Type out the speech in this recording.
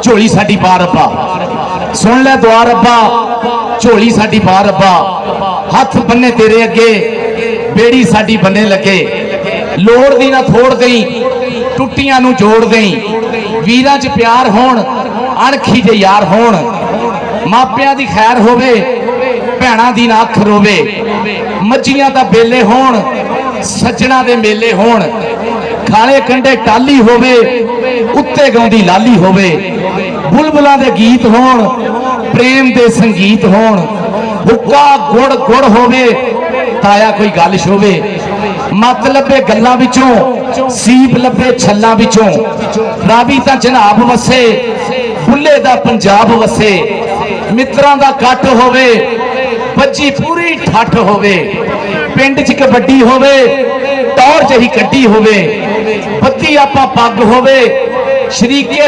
झोली साडी पा रब्बा, सुन लै दुआ रब्बा, झोली साडी पा रब्बा। हथ बन्ने तेरे अगे, बेड़ी साडी बन्ने लगे। लोड़ दी ना थोड़ दई, टुट्टियां नू जोड़ दई। वीरां च प्यार होण, अणखी जे यार होण। मापियां दी खैर होवे, भैणां दी ना अख रोवे। मच्छियां दा बेले होण, सज्जणा दे मेले होण। खाले कंडे टाली होवे, उत्ते गाउंदी लाली होवे। बुलबुलां दे गीत होण, प्रेम दे संगीत होण। हुक्का गुड़ गुड़ होवे, ताया कोई गल शोवे। मत लभे गल्लां विचों, सीप लभे छल्लां विचों। रावी तां जनाब वसे, बुल्ले दा पंजाब वसे। मित्रां दा कट होवे, बच्ची पूरी ठठ होवे। पिंड च कबड्डी होवे, टौर जही कड्डी होवे। बत्ती आपां पग होवे, शरीके